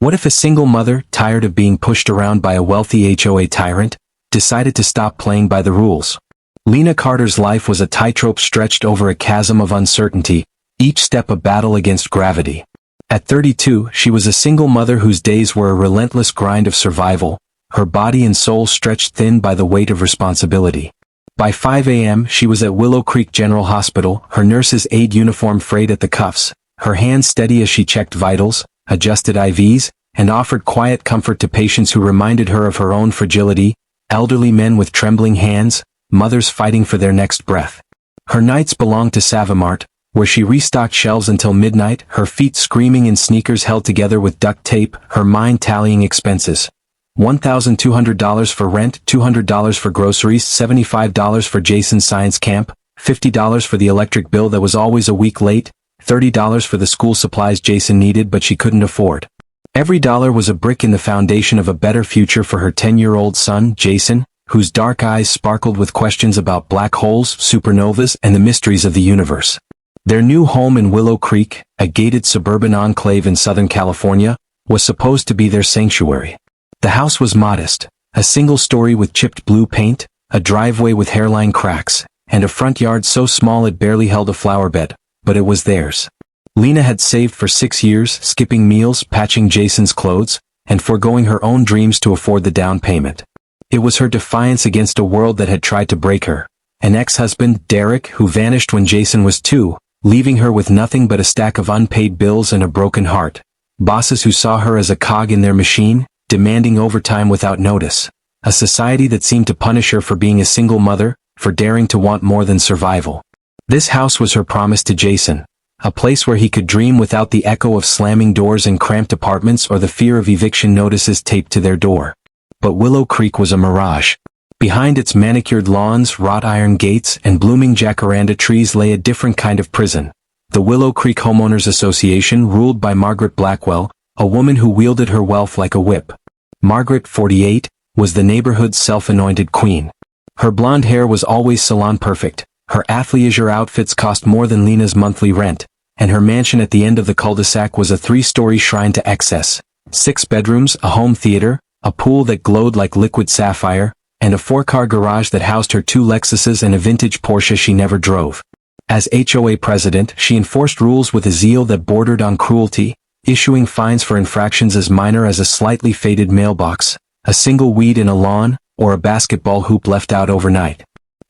What if a single mother, tired of being pushed around by a wealthy HOA tyrant, decided to stop playing by the rules? Lena Carter's life was a tightrope stretched over a chasm of uncertainty, each step a battle against gravity. At 32, she was a single mother whose days were a relentless grind of survival, her body and soul stretched thin by the weight of responsibility. By 5 a.m., she was at Willow Creek General Hospital, her nurse's aide uniform frayed at the cuffs, her hands steady as she checked vitals, adjusted IVs, and offered quiet comfort to patients who reminded her of her own fragility, elderly men with trembling hands, mothers fighting for their next breath. Her nights belonged to Savamart, where she restocked shelves until midnight, her feet screaming in sneakers held together with duct tape, her mind tallying expenses. $1,200 for rent, $200 for groceries, $75 for Jason's science camp, $50 for the electric bill that was always a week late, $30 for the school supplies Jason needed but she couldn't afford. Every dollar was a brick in the foundation of a better future for her 10-year-old son, Jason, whose dark eyes sparkled with questions about black holes, supernovas, and the mysteries of the universe. Their new home in Willow Creek, a gated suburban enclave in Southern California, was supposed to be their sanctuary. The house was modest, a single story with chipped blue paint, a driveway with hairline cracks, and a front yard so small it barely held a flower bed, but it was theirs. Lena had saved for 6 years, skipping meals, patching Jason's clothes, and foregoing her own dreams to afford the down payment. It was her defiance against a world that had tried to break her. An ex-husband, Derek, who vanished when Jason was 2, leaving her with nothing but a stack of unpaid bills and a broken heart. Bosses who saw her as a cog in their machine, demanding overtime without notice. A society that seemed to punish her for being a single mother, for daring to want more than survival. This house was her promise to Jason. A place where he could dream without the echo of slamming doors in cramped apartments or the fear of eviction notices taped to their door. But Willow Creek was a mirage. Behind its manicured lawns, wrought iron gates, and blooming jacaranda trees lay a different kind of prison. The Willow Creek Homeowners Association, ruled by Margaret Blackwell, a woman who wielded her wealth like a whip. Margaret, 48, was the neighborhood's self-anointed queen. Her blonde hair was always salon perfect, her athleisure outfits cost more than Lena's monthly rent, and her mansion at the end of the cul-de-sac was a 3-story shrine to excess. 6 bedrooms, a home theater, a pool that glowed like liquid sapphire, and a 4-car garage that housed her 2 Lexuses and a vintage Porsche she never drove. As HOA president, she enforced rules with a zeal that bordered on cruelty, issuing fines for infractions as minor as a slightly faded mailbox, a single weed in a lawn, or a basketball hoop left out overnight.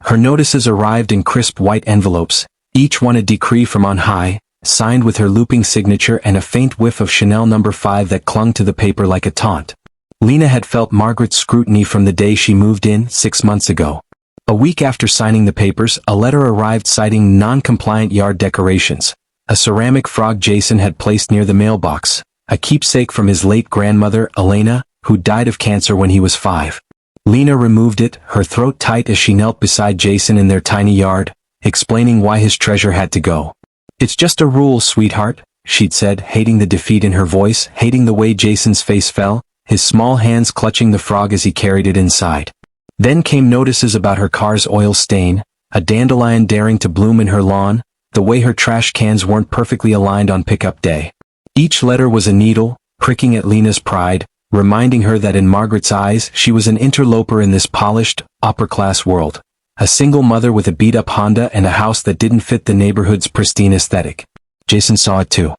Her notices arrived in crisp white envelopes, each one a decree from on high, signed with her looping signature and a faint whiff of Chanel No. 5 that clung to the paper like a taunt. Lena had felt Margaret's scrutiny from the day she moved in 6 months ago. A week after signing the papers, a letter arrived citing non-compliant yard decorations. A ceramic frog Jason had placed near the mailbox, a keepsake from his late grandmother, Elena, who died of cancer when he was 5. Lena removed it, her throat tight as she knelt beside Jason in their tiny yard, explaining why his treasure had to go. "It's just a rule, sweetheart," she'd said, hating the defeat in her voice, hating the way Jason's face fell, his small hands clutching the frog as he carried it inside. Then came notices about her car's oil stain, a dandelion daring to bloom in her lawn, the way her trash cans weren't perfectly aligned on pickup day. Each letter was a needle, pricking at Lena's pride, reminding her that in Margaret's eyes she was an interloper in this polished, upper-class world. A single mother with a beat-up Honda and a house that didn't fit the neighborhood's pristine aesthetic. Jason saw it too.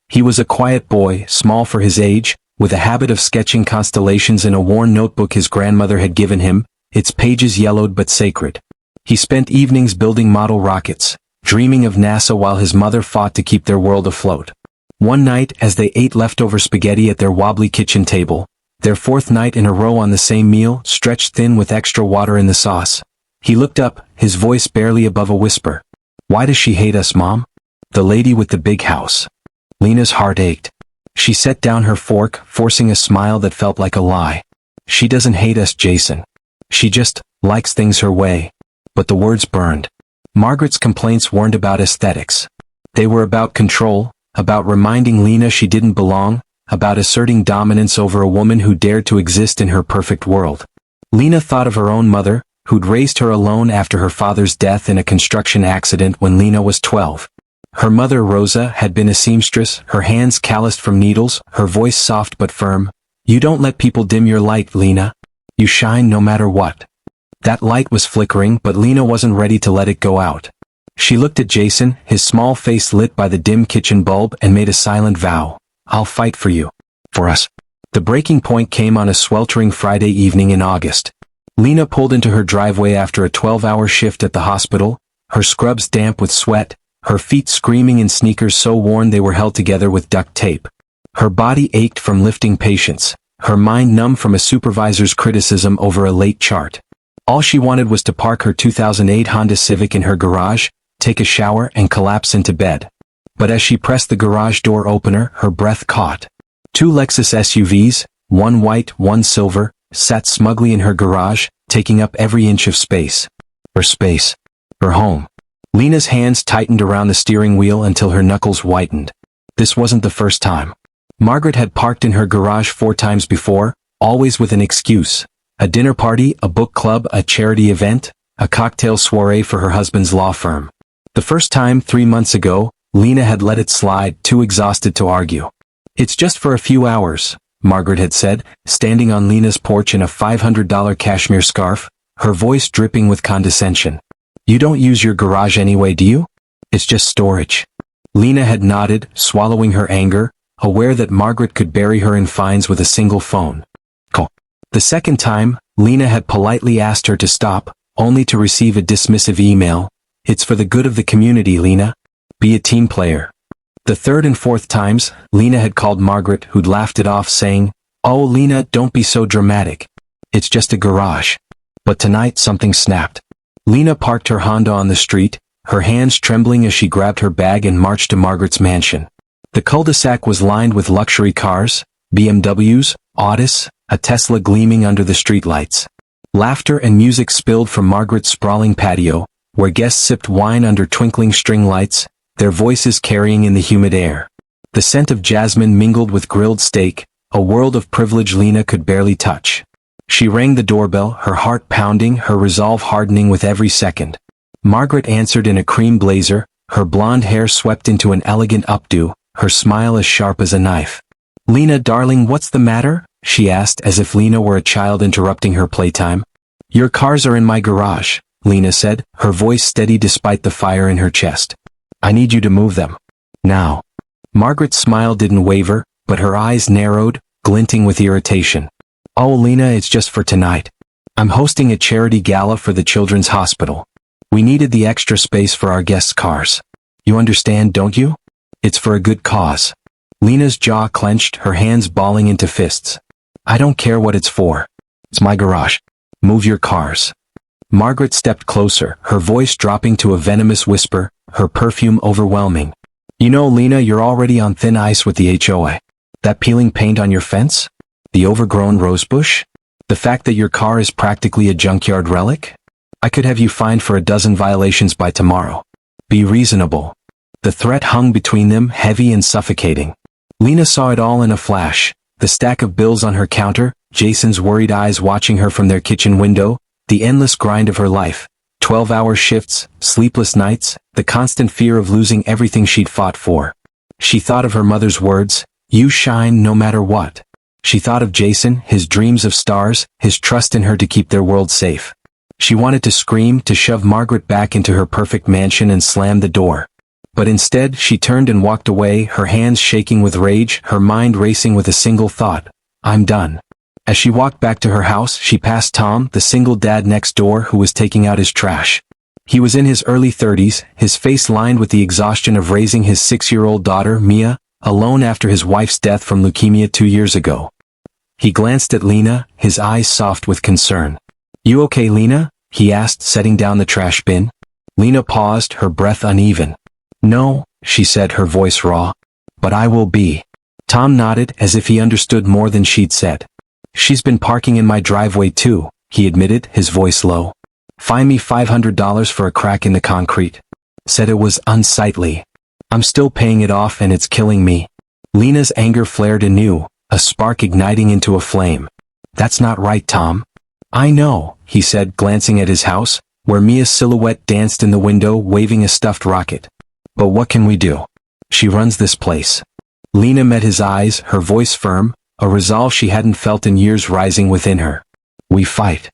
He was a quiet boy, small for his age, with a habit of sketching constellations in a worn notebook his grandmother had given him, its pages yellowed but sacred. He spent evenings building model rockets, dreaming of NASA while his mother fought to keep their world afloat. One night, as they ate leftover spaghetti at their wobbly kitchen table, their 4th night in a row on the same meal, stretched thin with extra water in the sauce, he looked up, his voice barely above a whisper. "Why does she hate us, Mom?" The lady with the big house. Lena's heart ached. She set down her fork, forcing a smile that felt like a lie. "She doesn't hate us, Jason. She just likes things her way." But the words burned. Margaret's complaints weren't about aesthetics. They were about control, about reminding Lena she didn't belong, about asserting dominance over a woman who dared to exist in her perfect world. Lena thought of her own mother, who'd raised her alone after her father's death in a construction accident when Lena was 12. Her mother, Rosa, had been a seamstress, her hands calloused from needles, her voice soft but firm. You don't let people dim your light, Lena. You shine no matter what. That light was flickering, but Lena wasn't ready to let it go out. She looked at Jason, his small face lit by the dim kitchen bulb, and made a silent vow. I'll fight for you. For us. The breaking point came on a sweltering Friday evening in August. Lena pulled into her driveway after a 12-hour shift at the hospital, her scrubs damp with sweat, her feet screaming in sneakers so worn they were held together with duct tape. Her body ached from lifting patients, her mind numb from a supervisor's criticism over a late chart. All she wanted was to park her 2008 Honda Civic in her garage, take a shower, and collapse into bed. But as she pressed the garage door opener, her breath caught. 2 Lexus SUVs, one white, one silver, sat smugly in her garage, taking up every inch of space. Her space. Her home. Lena's hands tightened around the steering wheel until her knuckles whitened. This wasn't the first time. Margaret had parked in her garage 4 times before, always with an excuse. A dinner party, a book club, a charity event, a cocktail soiree for her husband's law firm. The first time, 3 months ago, Lena had let it slide, too exhausted to argue. It's just for a few hours, Margaret had said, standing on Lena's porch in a $500 cashmere scarf, her voice dripping with condescension. You don't use your garage anyway, do you? It's just storage. Lena had nodded, swallowing her anger, aware that Margaret could bury her in fines with a single phone call. The second time, Lena had politely asked her to stop, only to receive a dismissive email. It's for the good of the community, Lena. Be a team player. The third and fourth times, Lena had called Margaret, who'd laughed it off, saying, Oh, Lena, don't be so dramatic. It's just a garage. But tonight something snapped. Lena parked her Honda on the street, her hands trembling as she grabbed her bag and marched to Margaret's mansion. The cul-de-sac was lined with luxury cars, BMWs, Audis, a Tesla gleaming under the streetlights. Laughter and music spilled from Margaret's sprawling patio, where guests sipped wine under twinkling string lights, their voices carrying in the humid air. The scent of jasmine mingled with grilled steak, a world of privilege Lena could barely touch. She rang the doorbell, her heart pounding, her resolve hardening with every second. Margaret answered in a cream blazer, her blonde hair swept into an elegant updo, her smile as sharp as a knife. Lena, darling, what's the matter? She asked, as if Lena were a child interrupting her playtime. Your cars are in my garage, Lena said, her voice steady despite the fire in her chest. I need you to move them. Now. Margaret's smile didn't waver, but her eyes narrowed, glinting with irritation. Oh, Lena, it's just for tonight. I'm hosting a charity gala for the Children's Hospital. We needed the extra space for our guests' cars. You understand, don't you? It's for a good cause. Lena's jaw clenched, her hands balling into fists. I don't care what it's for. It's my garage. Move your cars. Margaret stepped closer, her voice dropping to a venomous whisper, her perfume overwhelming. You know, Lena, you're already on thin ice with the HOA. That peeling paint on your fence? The overgrown rosebush? The fact that your car is practically a junkyard relic? I could have you fined for a dozen violations by tomorrow. Be reasonable. The threat hung between them, heavy and suffocating. Lena saw it all in a flash. The stack of bills on her counter, Jason's worried eyes watching her from their kitchen window, the endless grind of her life, 12-hour shifts, sleepless nights, the constant fear of losing everything she'd fought for. She thought of her mother's words, you shine no matter what. She thought of Jason, his dreams of stars, his trust in her to keep their world safe. She wanted to scream, to shove Margaret back into her perfect mansion and slam the door. But instead, she turned and walked away, her hands shaking with rage, her mind racing with a single thought. I'm done. As she walked back to her house, she passed Tom, the single dad next door who was taking out his trash. He was in his early 30s, his face lined with the exhaustion of raising his 6-year-old daughter, Mia, alone after his wife's death from leukemia 2 years ago. He glanced at Lena, his eyes soft with concern. You okay, Lena? He asked, setting down the trash bin. Lena paused, her breath uneven. No, she said, her voice raw. But I will be. Tom nodded, as if he understood more than she'd said. She's been parking in my driveway too, he admitted, his voice low. Fine me $500 for a crack in the concrete. Said it was unsightly. I'm still paying it off and it's killing me. Lena's anger flared anew, a spark igniting into a flame. That's not right, Tom. I know, he said, glancing at his house, where Mia's silhouette danced in the window, waving a stuffed rocket. But what can we do? She runs this place. Lena met his eyes, her voice firm, a resolve she hadn't felt in years rising within her. We fight.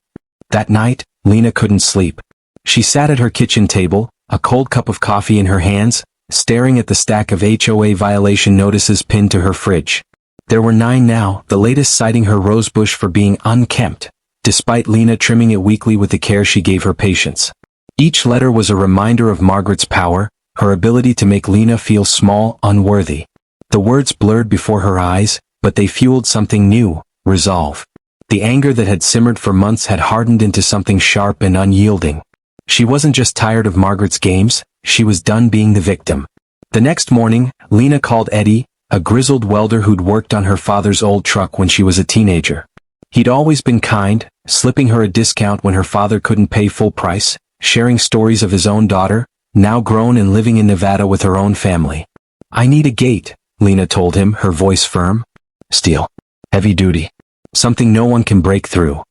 That night, Lena couldn't sleep. She sat at her kitchen table, a cold cup of coffee in her hands, staring at the stack of HOA violation notices pinned to her fridge. There were 9 now, the latest citing her rosebush for being unkempt, despite Lena trimming it weekly with the care she gave her patients. Each letter was a reminder of Margaret's power, her ability to make Lena feel small, unworthy. The words blurred before her eyes, but they fueled something new, resolve. The anger that had simmered for months had hardened into something sharp and unyielding. She wasn't just tired of Margaret's games, she was done being the victim. The next morning, Lena called Eddie, a grizzled welder who'd worked on her father's old truck when she was a teenager. He'd always been kind, slipping her a discount when her father couldn't pay full price, sharing stories of his own daughter, now grown and living in Nevada with her own family. I need a gate, Lena told him, her voice firm. Steel. Heavy duty. Something no one can break through.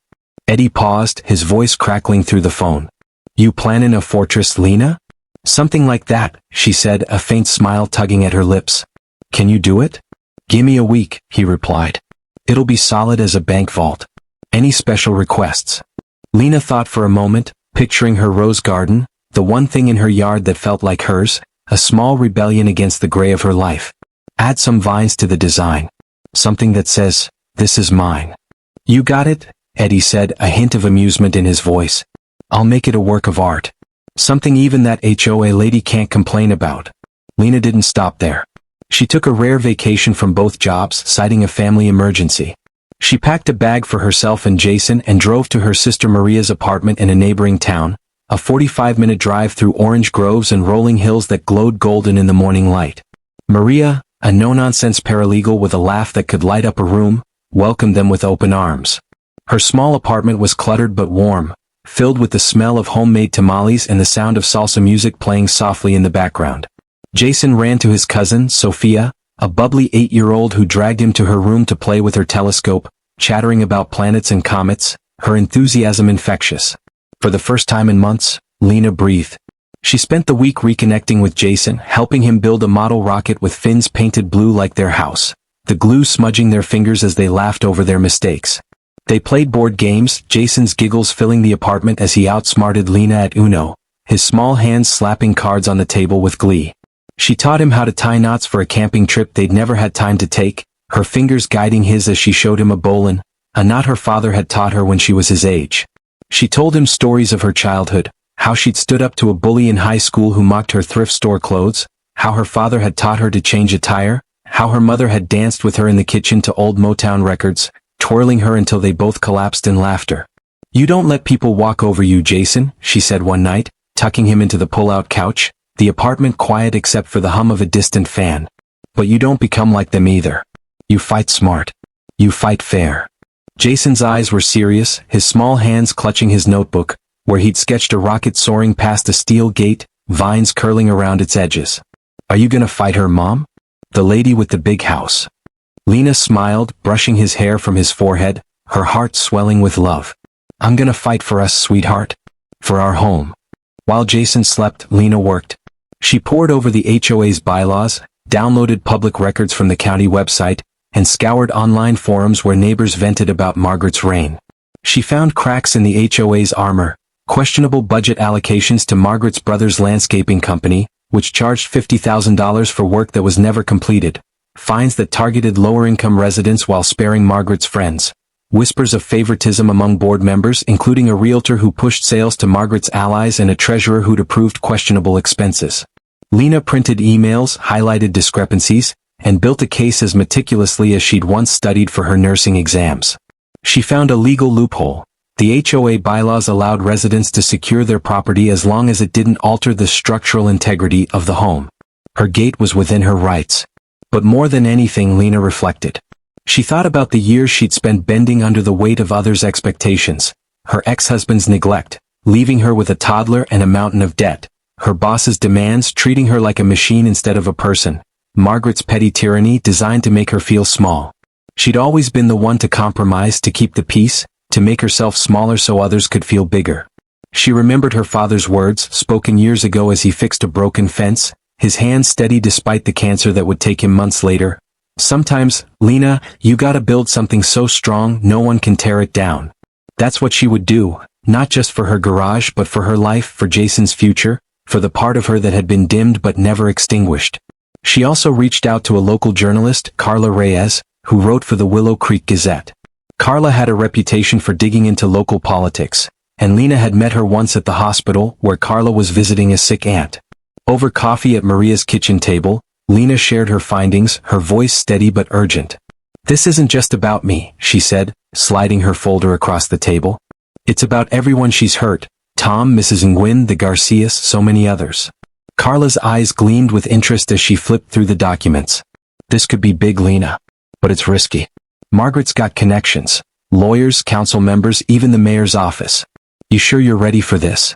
Eddie paused, his voice crackling through the phone. You plannin' a fortress, Lena? Something like that, she said, a faint smile tugging at her lips. Can you do it? Gimme a week, he replied. It'll be solid as a bank vault. Any special requests? Lena thought for a moment, picturing her rose garden, the one thing in her yard that felt like hers, a small rebellion against the gray of her life. Add some vines to the design. Something that says, this is mine. You got it, Eddie said, a hint of amusement in his voice. I'll make it a work of art. Something even that HOA lady can't complain about. Lena didn't stop there. She took a rare vacation from both jobs, citing a family emergency. She packed a bag for herself and Jason and drove to her sister Maria's apartment in a neighboring town, a 45-minute drive through orange groves and rolling hills that glowed golden in the morning light. Maria, a no-nonsense paralegal with a laugh that could light up a room, welcomed them with open arms. Her small apartment was cluttered but warm, filled with the smell of homemade tamales and the sound of salsa music playing softly in the background. Jason ran to his cousin, Sophia, a bubbly 8-year-old who dragged him to her room to play with her telescope, chattering about planets and comets, her enthusiasm infectious. For the first time in months, Lena breathed. She spent the week reconnecting with Jason, helping him build a model rocket with fins painted blue like their house, the glue smudging their fingers as they laughed over their mistakes. They played board games, Jason's giggles filling the apartment as he outsmarted Lena at Uno, his small hands slapping cards on the table with glee. She taught him how to tie knots for a camping trip they'd never had time to take, her fingers guiding his as she showed him a bowline, a knot her father had taught her when she was his age. She told him stories of her childhood, how she'd stood up to a bully in high school who mocked her thrift store clothes, how her father had taught her to change a tire, how her mother had danced with her in the kitchen to old Motown records, twirling her until they both collapsed in laughter. You don't let people walk over you, Jason, she said one night, tucking him into the pull-out couch, the apartment quiet except for the hum of a distant fan. But you don't become like them either. You fight smart. You fight fair. Jason's eyes were serious, his small hands clutching his notebook, where he'd sketched a rocket soaring past a steel gate, vines curling around its edges. Are you gonna fight her, Mom? The lady with the big house. Lena smiled, brushing his hair from his forehead, her heart swelling with love. I'm gonna fight for us, sweetheart. For our home. While Jason slept, Lena worked. She pored over the HOA's bylaws, downloaded public records from the county website, and scoured online forums where neighbors vented about Margaret's reign. She found cracks in the HOA's armor, questionable budget allocations to Margaret's brother's landscaping company, which charged $50,000 for work that was never completed, fines that targeted lower-income residents while sparing Margaret's friends, whispers of favoritism among board members including a realtor who pushed sales to Margaret's allies and a treasurer who'd approved questionable expenses. Lena printed emails, highlighted discrepancies, and built a case as meticulously as she'd once studied for her nursing exams. She found a legal loophole. The HOA bylaws allowed residents to secure their property as long as it didn't alter the structural integrity of the home. Her gate was within her rights. But more than anything, Lena reflected. She thought about the years she'd spent bending under the weight of others' expectations, her ex-husband's neglect, leaving her with a toddler and a mountain of debt, her boss's demands treating her like a machine instead of a person, Margaret's petty tyranny designed to make her feel small. She'd always been the one to compromise to keep the peace, to make herself smaller so others could feel bigger. She remembered her father's words, spoken years ago as he fixed a broken fence, his hands steady despite the cancer that would take him months later. Sometimes, Lena, you gotta build something so strong no one can tear it down. That's what she would do, not just for her garage but for her life, for Jason's future, for the part of her that had been dimmed but never extinguished. She also reached out to a local journalist, Carla Reyes, who wrote for the Willow Creek Gazette. Carla had a reputation for digging into local politics, and Lena had met her once at the hospital where Carla was visiting a sick aunt. Over coffee at Maria's kitchen table, Lena shared her findings, her voice steady but urgent. "This isn't just about me," she said, sliding her folder across the table. "It's about everyone she's hurt. Tom, Mrs. Nguyen, the Garcias, so many others." Carla's eyes gleamed with interest as she flipped through the documents. "This could be big, Lena. But it's risky. Margaret's got connections. Lawyers, council members, even the mayor's office. You sure you're ready for this?"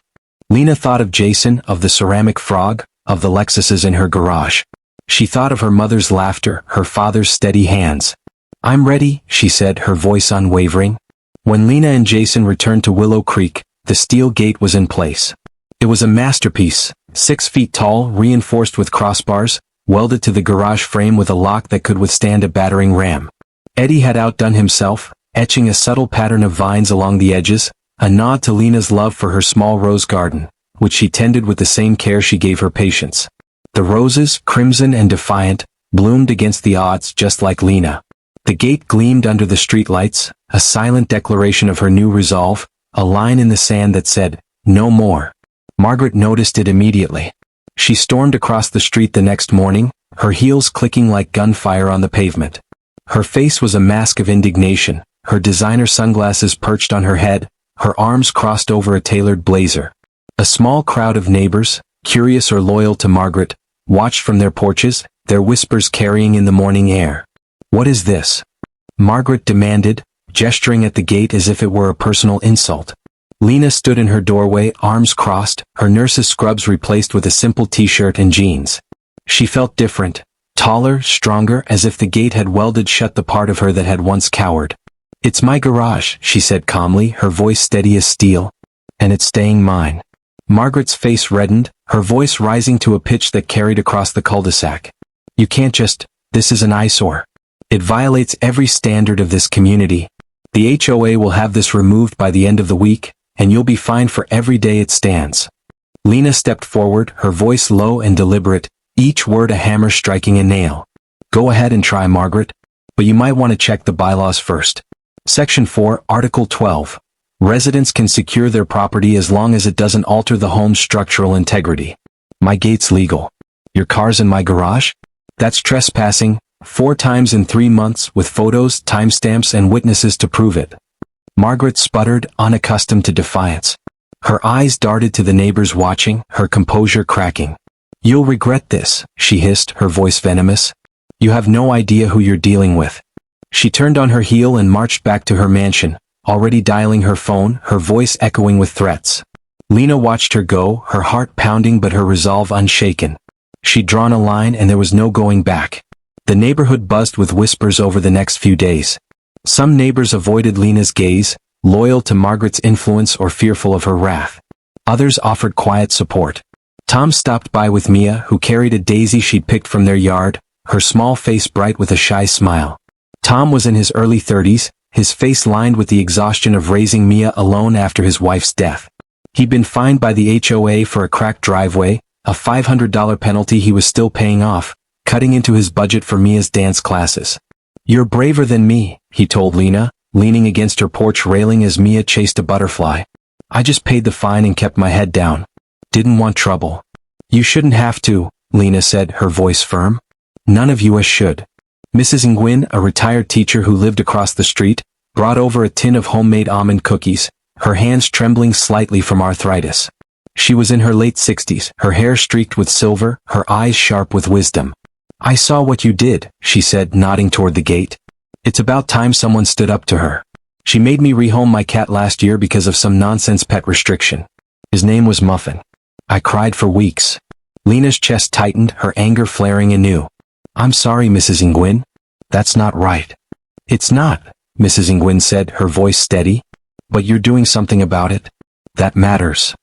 Lena thought of Jason, of the ceramic frog, of the Lexuses in her garage. She thought of her mother's laughter, her father's steady hands. "I'm ready," she said, her voice unwavering. When Lena and Jason returned to Willow Creek, the steel gate was in place. It was a masterpiece, 6 feet tall, reinforced with crossbars, welded to the garage frame with a lock that could withstand a battering ram. Eddie had outdone himself, etching a subtle pattern of vines along the edges, a nod to Lena's love for her small rose garden, which she tended with the same care she gave her patients. The roses, crimson and defiant, bloomed against the odds just like Lena. The gate gleamed under the streetlights, a silent declaration of her new resolve, a line in the sand that said, "No more." Margaret noticed it immediately. She stormed across the street the next morning, her heels clicking like gunfire on the pavement. Her face was a mask of indignation, her designer sunglasses perched on her head, her arms crossed over a tailored blazer. A small crowd of neighbors, curious or loyal to Margaret, watched from their porches, their whispers carrying in the morning air. "What is this?" Margaret demanded, gesturing at the gate as if it were a personal insult. Lena stood in her doorway, arms crossed, her nurse's scrubs replaced with a simple t-shirt and jeans. She felt different, taller, stronger, as if the gate had welded shut the part of her that had once cowered. "It's my garage," she said calmly, her voice steady as steel. "And it's staying mine." Margaret's face reddened, her voice rising to a pitch that carried across the cul-de-sac. "You can't just, this is an eyesore. It violates every standard of this community. The HOA will have this removed by the end of the week, and you'll be fined for every day it stands." Lena stepped forward, her voice low and deliberate, each word a hammer striking a nail. "Go ahead and try, Margaret. But you might want to check the bylaws first. Section 4, Article 12. Residents can secure their property as long as it doesn't alter the home's structural integrity. My gate's legal. Your car's in my garage? That's trespassing, 4 times in 3 months, with photos, timestamps, and witnesses to prove it." Margaret sputtered, unaccustomed to defiance. Her eyes darted to the neighbors watching, her composure cracking. "You'll regret this," she hissed, her voice venomous. "You have no idea who you're dealing with." She turned on her heel and marched back to her mansion, already dialing her phone, her voice echoing with threats. Lena watched her go, her heart pounding but her resolve unshaken. She'd drawn a line and there was no going back. The neighborhood buzzed with whispers over the next few days. Some neighbors avoided Lena's gaze, loyal to Margaret's influence or fearful of her wrath. Others offered quiet support. Tom stopped by with Mia, who carried a daisy she'd picked from their yard, her small face bright with a shy smile. Tom was in his early 30s, his face lined with the exhaustion of raising Mia alone after his wife's death. He'd been fined by the HOA for a cracked driveway, a $500 penalty he was still paying off, cutting into his budget for Mia's dance classes. "You're braver than me," he told Lena, leaning against her porch railing as Mia chased a butterfly. "I just paid the fine and kept my head down. Didn't want trouble." "You shouldn't have to," Lena said, her voice firm. "None of you should." Mrs. Nguyen, a retired teacher who lived across the street, brought over a tin of homemade almond cookies, her hands trembling slightly from arthritis. She was in her late 60s, her hair streaked with silver, her eyes sharp with wisdom. "I saw what you did," she said, nodding toward the gate. "It's about time someone stood up to her. She made me rehome my cat last year because of some nonsense pet restriction. His name was Muffin. I cried for weeks." Lena's chest tightened, her anger flaring anew. "I'm sorry, Mrs. Nguyen. That's not right." "It's not," Mrs. Nguyen said, her voice steady. "But you're doing something about it. That matters."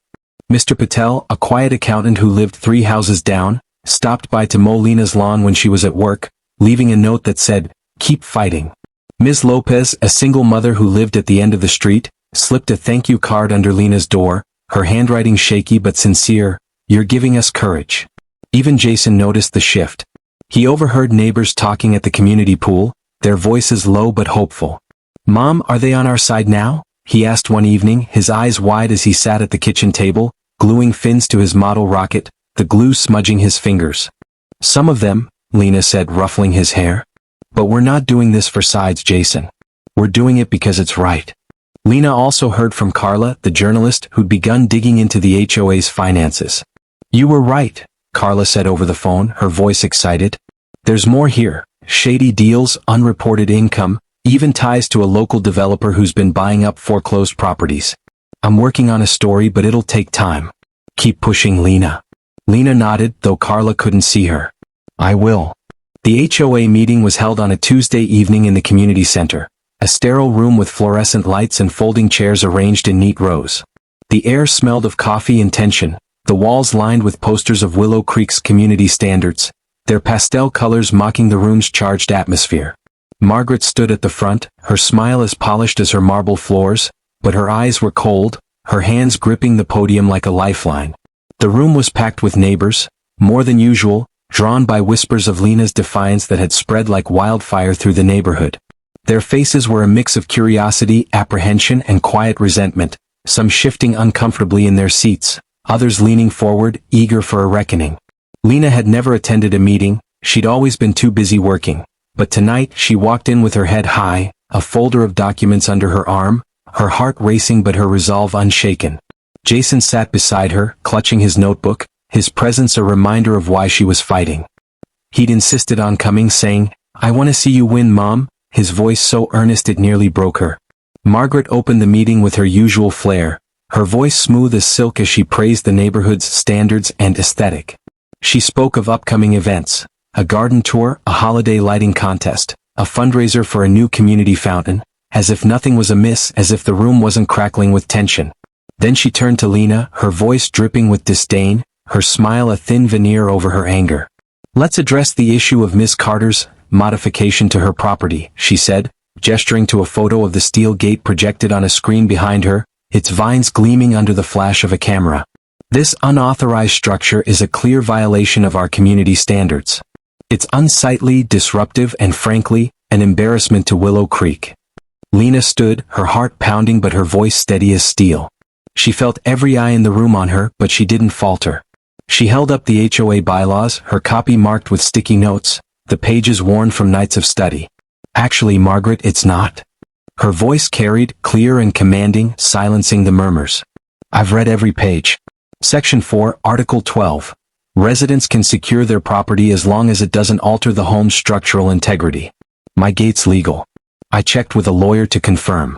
Mr. Patel, a quiet accountant who lived 3 houses down, stopped by to mow Lena's lawn when she was at work, leaving a note that said, "Keep fighting." Ms. Lopez, a single mother who lived at the end of the street, slipped a thank you card under Lena's door, her handwriting shaky but sincere. "You're giving us courage." Even Jason noticed the shift. He overheard neighbors talking at the community pool, their voices low but hopeful. "Mom, are they on our side now?" he asked one evening, his eyes wide as he sat at the kitchen table, gluing fins to his model rocket, the glue smudging his fingers. "Some of them," Lena said, ruffling his hair. "But we're not doing this for sides, Jason. We're doing it because it's right." Lena also heard from Carla, the journalist, who'd begun digging into the HOA's finances. "You were right," Carla said over the phone, her voice excited. "There's more here. Shady deals, unreported income, even ties to a local developer who's been buying up foreclosed properties. I'm working on a story, but it'll take time. Keep pushing, Lena." Lena nodded, though Carla couldn't see her. "I will." The HOA meeting was held on a Tuesday evening in the community center, a sterile room with fluorescent lights and folding chairs arranged in neat rows. The air smelled of coffee and tension, the walls lined with posters of Willow Creek's community standards, their pastel colors mocking the room's charged atmosphere. Margaret stood at the front, her smile as polished as her marble floors, but her eyes were cold, her hands gripping the podium like a lifeline. The room was packed with neighbors, more than usual, drawn by whispers of Lena's defiance that had spread like wildfire through the neighborhood. Their faces were a mix of curiosity, apprehension, and quiet resentment, some shifting uncomfortably in their seats, others leaning forward, eager for a reckoning. Lena had never attended a meeting, she'd always been too busy working, but tonight she walked in with her head high, a folder of documents under her arm, her heart racing but her resolve unshaken. Jason sat beside her, clutching his notebook, his presence a reminder of why she was fighting. He'd insisted on coming, saying, "I want to see you win, Mom," his voice so earnest it nearly broke her. Margaret opened the meeting with her usual flair, her voice smooth as silk as she praised the neighborhood's standards and aesthetic. She spoke of upcoming events, a garden tour, a holiday lighting contest, a fundraiser for a new community fountain, as if nothing was amiss, as if the room wasn't crackling with tension. Then she turned to Lena, her voice dripping with disdain, her smile a thin veneer over her anger. "Let's address the issue of Miss Carter's modification to her property," she said, gesturing to a photo of the steel gate projected on a screen behind her, its vines gleaming under the flash of a camera. "This unauthorized structure is a clear violation of our community standards. It's unsightly, disruptive, and frankly, an embarrassment to Willow Creek." Lena stood, her heart pounding but her voice steady as steel. She felt every eye in the room on her, but she didn't falter. She held up the HOA bylaws, her copy marked with sticky notes, the pages worn from nights of study. "Actually, Margaret, it's not." Her voice carried, clear and commanding, silencing the murmurs. "I've read every page. Section 4, Article 12. Residents can secure their property as long as it doesn't alter the home's structural integrity. My gate's legal. I checked with a lawyer to confirm."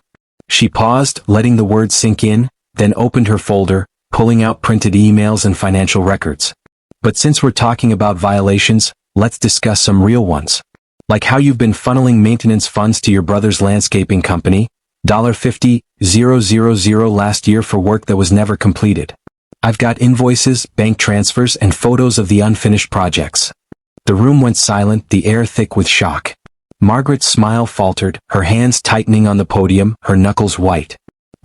She paused, letting the words sink in, then opened her folder, pulling out printed emails and financial records. "But since we're talking about violations, let's discuss some real ones. Like how you've been funneling maintenance funds to your brother's landscaping company, $50,000 last year for work that was never completed. I've got invoices, bank transfers, and photos of the unfinished projects." The room went silent, the air thick with shock. Margaret's smile faltered, her hands tightening on the podium, her knuckles white.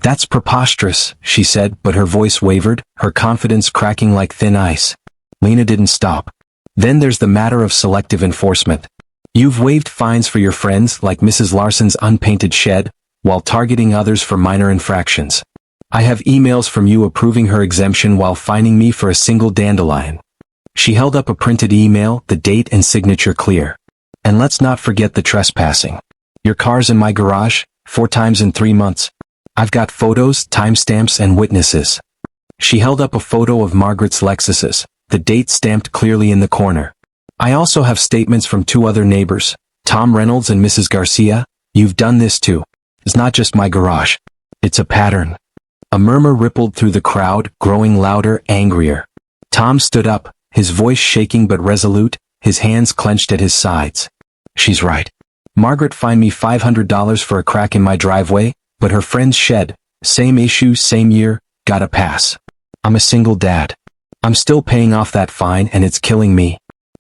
"That's preposterous," she said, but her voice wavered, her confidence cracking like thin ice. Lena didn't stop. "Then there's the matter of selective enforcement. You've waived fines for your friends, like Mrs. Larson's unpainted shed, while targeting others for minor infractions. I have emails from you approving her exemption while fining me for a single dandelion." She held up a printed email, the date and signature clear. "And let's not forget the trespassing. Your car's in my garage, 4 times in 3 months. I've got photos, timestamps, and witnesses." She held up a photo of Margaret's Lexuses, the date stamped clearly in the corner. "I also have statements from 2 other neighbors, Tom Reynolds and Mrs. Garcia. You've done this too. It's not just my garage. It's a pattern." A murmur rippled through the crowd, growing louder, angrier. Tom stood up, his voice shaking but resolute, his hands clenched at his sides. "She's right. Margaret fined me $500 for a crack in my driveway, but her friend's shed, same issue, same year, got a pass. I'm a single dad. I'm still paying off that fine and it's killing me.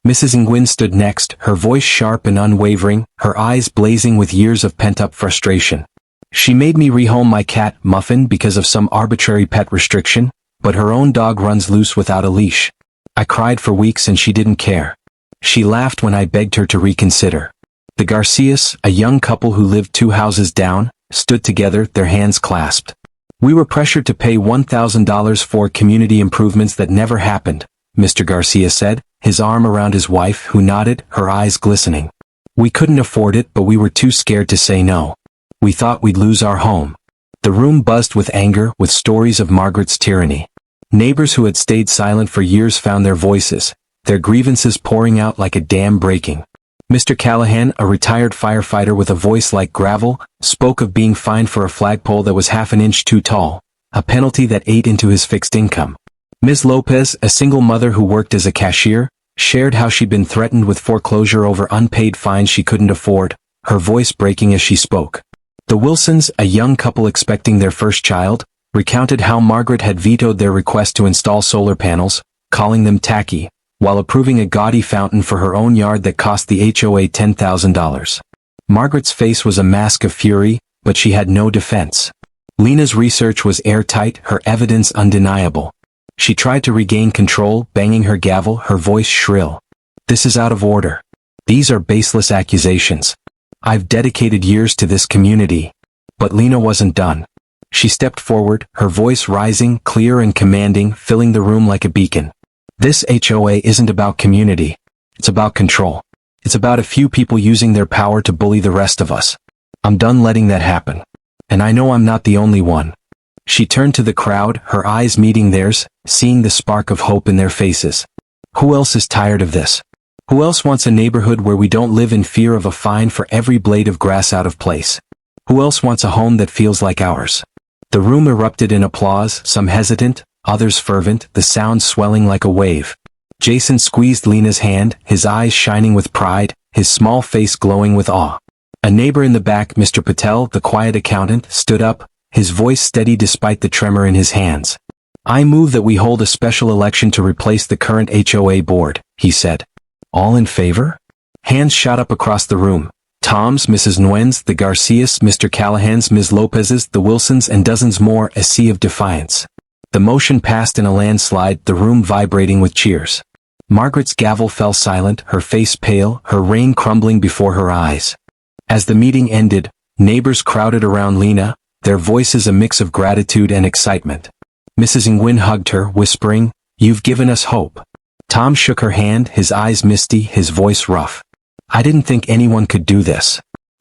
Mrs. Nguyen stood next, her voice sharp and unwavering, her eyes blazing with years of pent-up frustration. She made me rehome my cat, Muffin, because of some arbitrary pet restriction, but her own dog runs loose without a leash. I cried for weeks and she didn't care. She laughed when I begged her to reconsider. The Garcias, a young couple who lived 2 houses down, stood together, their hands clasped. We were pressured to pay $1,000 for community improvements that never happened, Mr. Garcia said, his arm around his wife, who nodded, her eyes glistening. We couldn't afford it, but we were too scared to say no. We thought we'd lose our home. The room buzzed with anger, with stories of Margaret's tyranny. Neighbors who had stayed silent for years found their voices, their grievances pouring out like a dam breaking. Mr. Callahan, a retired firefighter with a voice like gravel, spoke of being fined for a flagpole that was half an inch too tall, a penalty that ate into his fixed income. Ms. Lopez, a single mother who worked as a cashier, shared how she'd been threatened with foreclosure over unpaid fines she couldn't afford, her voice breaking as she spoke. The Wilsons, a young couple expecting their first child, recounted how Margaret had vetoed their request to install solar panels, calling them tacky, while approving a gaudy fountain for her own yard that cost the HOA $10,000. Margaret's face was a mask of fury, but she had no defense. Lena's research was airtight, her evidence undeniable. She tried to regain control, banging her gavel, her voice shrill. This is out of order. These are baseless accusations. I've dedicated years to this community. But Lena wasn't done. She stepped forward, her voice rising, clear and commanding, filling the room like a beacon. This HOA isn't about community. It's about control. It's about a few people using their power to bully the rest of us. I'm done letting that happen. And I know I'm not the only one. She turned to the crowd, her eyes meeting theirs, seeing the spark of hope in their faces. Who else is tired of this? Who else wants a neighborhood where we don't live in fear of a fine for every blade of grass out of place? Who else wants a home that feels like ours? The room erupted in applause, some hesitant, others fervent, the sound swelling like a wave. Jason squeezed Lena's hand, his eyes shining with pride, his small face glowing with awe. A neighbor in the back, Mr. Patel, the quiet accountant, stood up, his voice steady despite the tremor in his hands. I move that we hold a special election to replace the current HOA board, he said. All in favor? Hands shot up across the room. Tom's, Mrs. Nguyen's, the Garcias, Mr. Callahan's, Ms. Lopez's, the Wilsons, and dozens more, a sea of defiance. The motion passed in a landslide, the room vibrating with cheers. Margaret's gavel fell silent, her face pale, her reign crumbling before her eyes. As the meeting ended, neighbors crowded around Lena, their voices a mix of gratitude and excitement. Mrs. Nguyen hugged her, whispering, "You've given us hope." Tom shook her hand, his eyes misty, his voice rough. "I didn't think anyone could do this."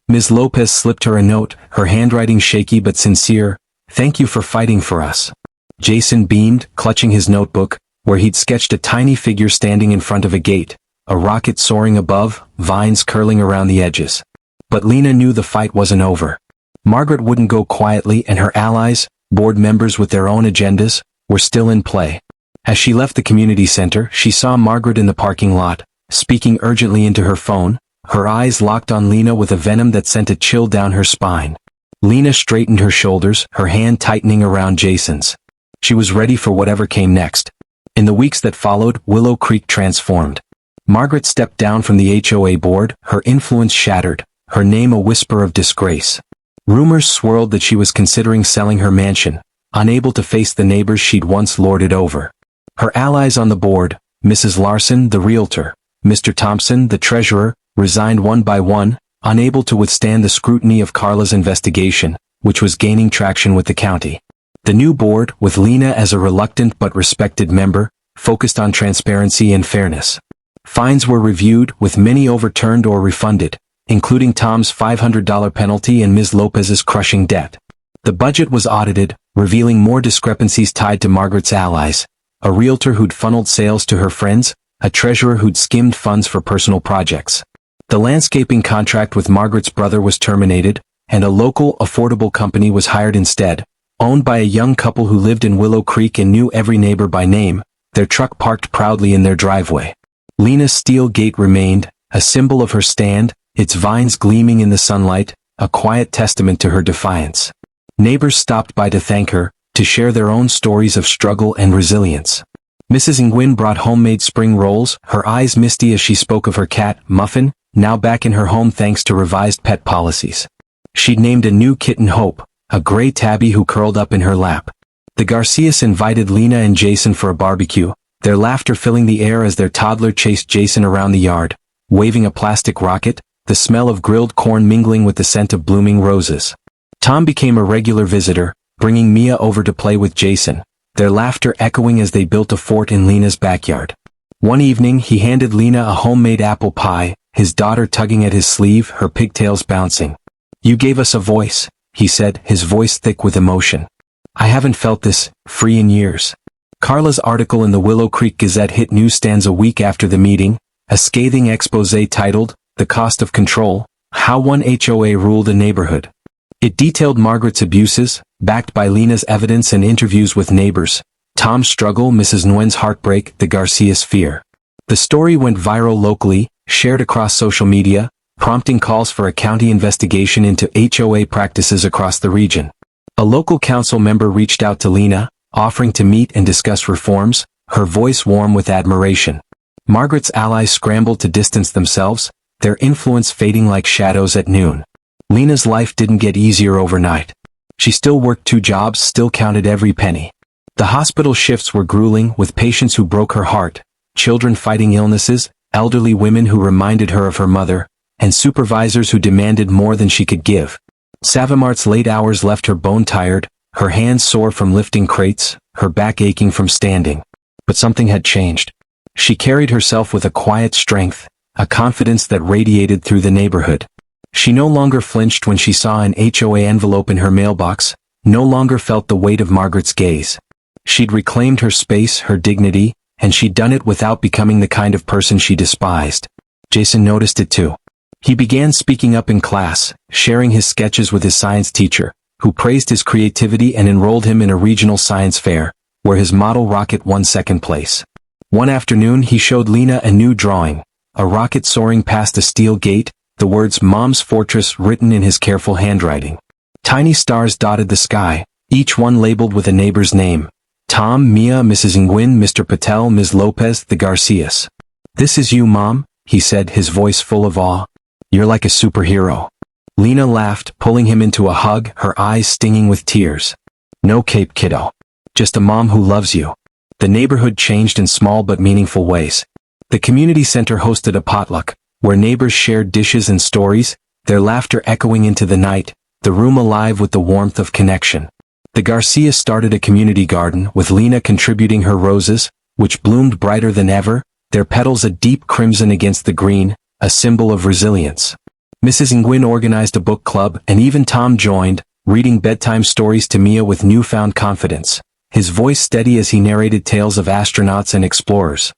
Ms. Lopez slipped her a note, her handwriting shaky but sincere, "Thank you for fighting for us." Jason beamed, clutching his notebook, where he'd sketched a tiny figure standing in front of a gate, a rocket soaring above, vines curling around the edges. But Lena knew the fight wasn't over. Margaret wouldn't go quietly, and her allies, board members with their own agendas, were still in play. As she left the community center, she saw Margaret in the parking lot, speaking urgently into her phone, her eyes locked on Lena with a venom that sent a chill down her spine. Lena straightened her shoulders, her hand tightening around Jason's. She was ready for whatever came next. In the weeks that followed, Willow Creek transformed. Margaret stepped down from the HOA board, her influence shattered, her name a whisper of disgrace. Rumors swirled that she was considering selling her mansion, unable to face the neighbors she'd once lorded over. Her allies on the board, Mrs. Larson, the realtor, Mr. Thompson, the treasurer, resigned one by one, unable to withstand the scrutiny of Carla's investigation, which was gaining traction with the county. The new board, with Lena as a reluctant but respected member, focused on transparency and fairness. Fines were reviewed, with many overturned or refunded, including Tom's $500 penalty and Ms. Lopez's crushing debt. The budget was audited, revealing more discrepancies tied to Margaret's allies, a realtor who'd funneled sales to her friends, a treasurer who'd skimmed funds for personal projects. The landscaping contract with Margaret's brother was terminated, and a local, affordable company was hired instead, owned by a young couple who lived in Willow Creek and knew every neighbor by name, their truck parked proudly in their driveway. Lena's steel gate remained, a symbol of her stand, its vines gleaming in the sunlight, a quiet testament to her defiance. Neighbors stopped by to thank her, to share their own stories of struggle and resilience. Mrs. Nguyen brought homemade spring rolls, her eyes misty as she spoke of her cat, Muffin, now back in her home thanks to revised pet policies. She'd named a new kitten Hope, a gray tabby who curled up in her lap. The Garcias invited Lena and Jason for a barbecue, their laughter filling the air as their toddler chased Jason around the yard, waving a plastic rocket, the smell of grilled corn mingling with the scent of blooming roses. Tom became a regular visitor, bringing Mia over to play with Jason, their laughter echoing as they built a fort in Lena's backyard. One evening he handed Lena a homemade apple pie, his daughter tugging at his sleeve, her pigtails bouncing. "You gave us a voice," he said, his voice thick with emotion. "I haven't felt this free in years." Carla's article in the Willow Creek Gazette hit newsstands a week after the meeting, a scathing expose titled, "The Cost of Control, How One HOA Ruled a Neighborhood." It detailed Margaret's abuses, backed by Lena's evidence and interviews with neighbors, Tom's struggle, Mrs. Nguyen's heartbreak, the Garcias' fear. The story went viral locally, shared across social media, prompting calls for a county investigation into HOA practices across the region. A local council member reached out to Lena, offering to meet and discuss reforms, her voice warm with admiration. Margaret's allies scrambled to distance themselves, their influence fading like shadows at noon. Lena's life didn't get easier overnight. She still worked 2 jobs, still counted every penny. The hospital shifts were grueling, with patients who broke her heart, children fighting illnesses, elderly women who reminded her of her mother, and supervisors who demanded more than she could give. Savamart's late hours left her bone-tired, her hands sore from lifting crates, her back aching from standing. But something had changed. She carried herself with a quiet strength, a confidence that radiated through the neighborhood. She no longer flinched when she saw an HOA envelope in her mailbox, no longer felt the weight of Margaret's gaze. She'd reclaimed her space, her dignity, and she'd done it without becoming the kind of person she despised. Jason noticed it too. He began speaking up in class, sharing his sketches with his science teacher, who praised his creativity and enrolled him in a regional science fair, where his model rocket won 2nd place. One afternoon he showed Lena a new drawing, a rocket soaring past a steel gate, the words "Mom's Fortress" written in his careful handwriting. Tiny stars dotted the sky, each one labeled with a neighbor's name. Tom, Mia, Mrs. Nguyen, Mr. Patel, Ms. Lopez, the Garcias. "This is you, Mom," he said, his voice full of awe. "You're like a superhero." Lena laughed, pulling him into a hug, her eyes stinging with tears. "No cape, kiddo. Just a mom who loves you." The neighborhood changed in small but meaningful ways. The community center hosted a potluck, where neighbors shared dishes and stories, their laughter echoing into the night, the room alive with the warmth of connection. The Garcias started a community garden, with Lena contributing her roses, which bloomed brighter than ever, their petals a deep crimson against the green, a symbol of resilience. Mrs. Nguyen organized a book club, and even Tom joined, reading bedtime stories to Mia with newfound confidence, his voice steady as he narrated tales of astronauts and explorers.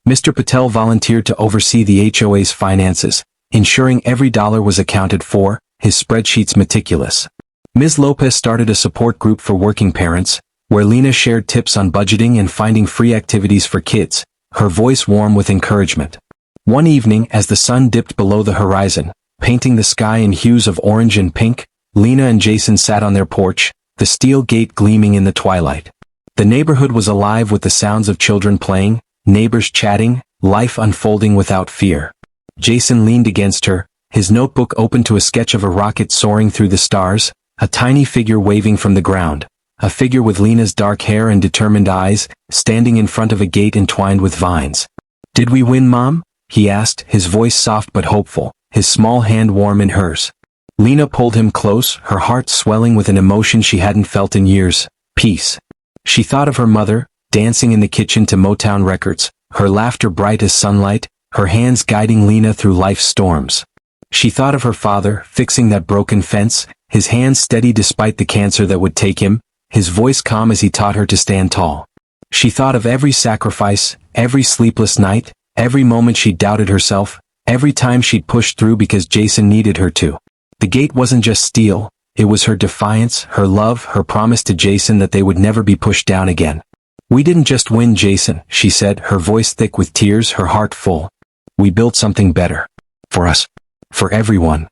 Mr. Patel volunteered to oversee the HOA's finances, ensuring every dollar was accounted for, his spreadsheets meticulous. Ms. Lopez started a support group for working parents, where Lena shared tips on budgeting and finding free activities for kids, her voice warm with encouragement. One evening, as the sun dipped below the horizon, painting the sky in hues of orange and pink, Lena and Jason sat on their porch, the steel gate gleaming in the twilight. The neighborhood was alive with the sounds of children playing, neighbors chatting, life unfolding without fear. Jason leaned against her, his notebook open to a sketch of a rocket soaring through the stars, a tiny figure waving from the ground, a figure with Lena's dark hair and determined eyes, standing in front of a gate entwined with vines. "Did we win, Mom?" he asked, his voice soft but hopeful, his small hand warm in hers. Lena pulled him close, her heart swelling with an emotion she hadn't felt in years, peace. She thought of her mother, dancing in the kitchen to Motown records, her laughter bright as sunlight, her hands guiding Lena through life's storms. She thought of her father, fixing that broken fence, his hands steady despite the cancer that would take him, his voice calm as he taught her to stand tall. She thought of every sacrifice, every sleepless night, every moment she doubted herself, every time she'd pushed through because Jason needed her to. The gate wasn't just steel, it was her defiance, her love, her promise to Jason that they would never be pushed down again. "We didn't just win, Jason," she said, her voice thick with tears, her heart full. "We built something better. For us. For everyone."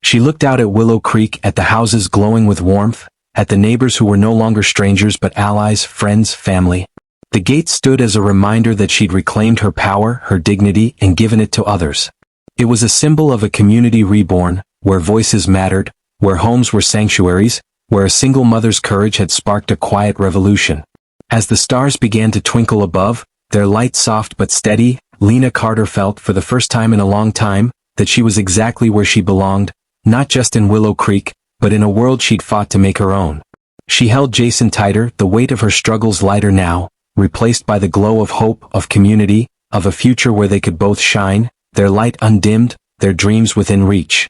She looked out at Willow Creek, at the houses glowing with warmth, at the neighbors who were no longer strangers but allies, friends, family. The gate stood as a reminder that she'd reclaimed her power, her dignity, and given it to others. It was a symbol of a community reborn, where voices mattered, where homes were sanctuaries, where a single mother's courage had sparked a quiet revolution. As the stars began to twinkle above, their light soft but steady, Lena Carter felt, for the first time in a long time, that she was exactly where she belonged, not just in Willow Creek, but in a world she'd fought to make her own. She held Jason tighter, the weight of her struggles lighter now, replaced by the glow of hope, of community, of a future where they could both shine, their light undimmed, their dreams within reach.